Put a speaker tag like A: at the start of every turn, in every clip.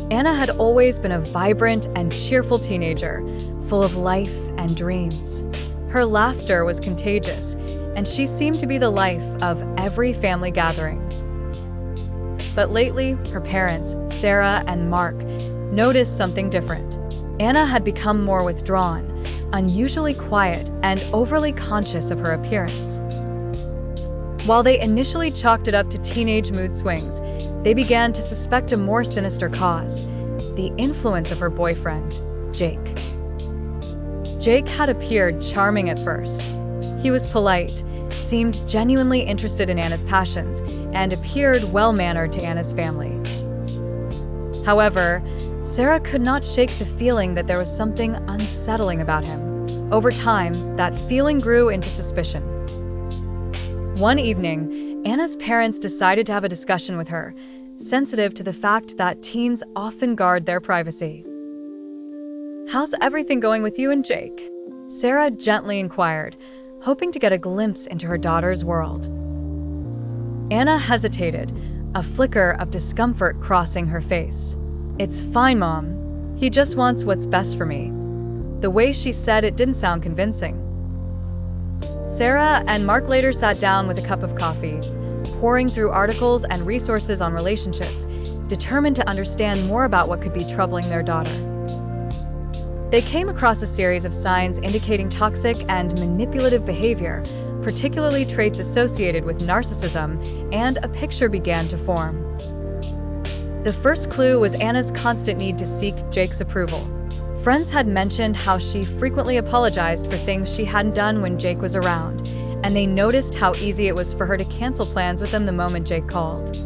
A: Anna had always been a vibrant and cheerful teenager, full of life and dreams. Her laughter was contagious, and she seemed to be the life of every family gathering. But lately, her parents, Sarah and Mark, noticed something different. Anna had become more withdrawn, unusually quiet, and overly conscious of her appearance. While they initially chalked it up to teenage mood swings, they began to suspect a more sinister cause: the influence of her boyfriend, Jake. Jake had appeared charming at first. He was polite, seemed genuinely interested in Anna's passions, and appeared well-mannered to Anna's family. However, Sarah could not shake the feeling that there was something unsettling about him. Over time, that feeling grew into suspicion. One evening, Anna's parents decided to have a discussion with her, sensitive to the fact that teens often guard their privacy. "How's everything going with you and Jake?" Sarah gently inquired, hoping to get a glimpse into her daughter's world. Anna hesitated, a flicker of discomfort crossing her face. "It's fine, Mom. He just wants what's best for me." The way she said it didn't sound convincing. Sarah and Mark later sat down with a cup of coffee, pouring through articles and resources on relationships, determined to understand more about what could be troubling their daughter. They came across a series of signs indicating toxic and manipulative behavior, particularly traits associated with narcissism, and a picture began to form. The first clue was Anna's constant need to seek Jake's approval. Friends had mentioned how she frequently apologized for things she hadn't done when Jake was around, and they noticed how easy it was for her to cancel plans with him the moment Jake called.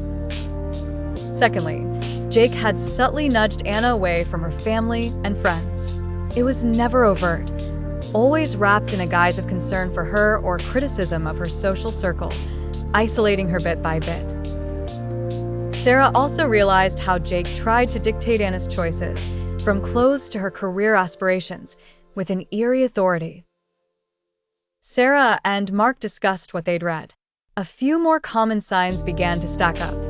A: Secondly, Jake had subtly nudged Anna away from her family and friends. It was never overt, always wrapped in a guise of concern for her or criticism of her social circle, isolating her bit by bit. Sarah also realized how Jake tried to dictate Anna's choices, from clothes to her career aspirations, with an eerie authority. Sarah and Mark discussed what they'd read. A few more common signs began to stack up.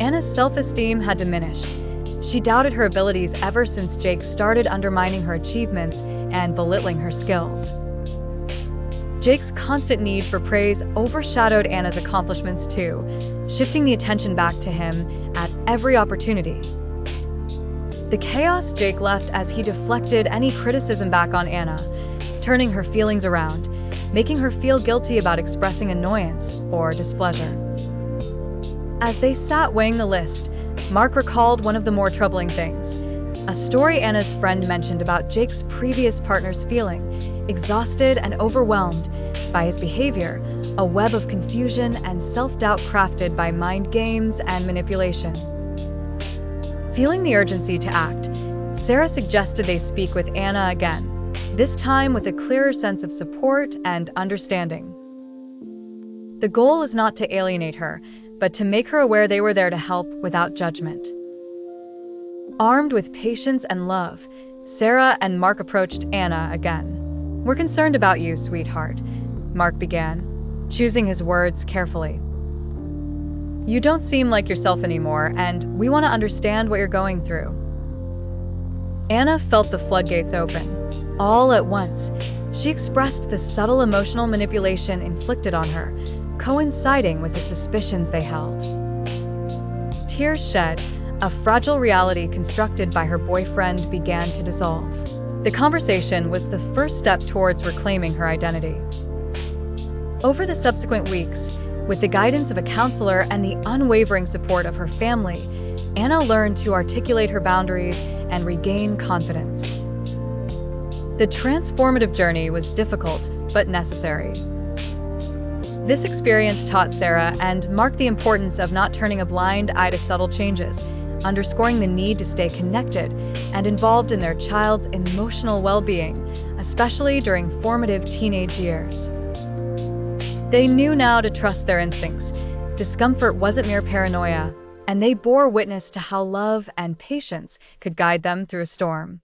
A: Anna's self-esteem had diminished. She doubted her abilities ever since Jake started undermining her achievements and belittling her skills. Jake's constant need for praise overshadowed Anna's accomplishments too, shifting the attention back to him at every opportunity. The chaos Jake left as he deflected any criticism back on Anna, turning her feelings around, making her feel guilty about expressing annoyance or displeasure. As they sat weighing the list, Mark recalled one of the more troubling things: a story Anna's friend mentioned about Jake's previous partner's feeling exhausted and overwhelmed by his behavior, a web of confusion and self-doubt crafted by mind games and manipulation. Feeling the urgency to act, Sarah suggested they speak with Anna again, this time with a clearer sense of support and understanding. The goal was not to alienate her, but to make her aware they were there to help without judgment. Armed with patience and love, Sarah and Mark approached Anna again. "We're concerned about you, sweetheart," Mark began, choosing his words carefully. "You don't seem like yourself anymore, and we want to understand what you're going through." Anna felt the floodgates open. All at once, she expressed the subtle emotional manipulation inflicted on her, coinciding with the suspicions they held. Tears shed, a fragile reality constructed by her boyfriend began to dissolve. The conversation was the first step towards reclaiming her identity. Over the subsequent weeks, with the guidance of a counselor and the unwavering support of her family, Anna learned to articulate her boundaries and regain confidence. The transformative journey was difficult but necessary. This experience taught Sarah and Mark the importance of not turning a blind eye to subtle changes, underscoring the need to stay connected and involved in their child's emotional well-being, especially during formative teenage years. They knew now to trust their instincts. Discomfort wasn't mere paranoia, and they bore witness to how love and patience could guide them through a storm.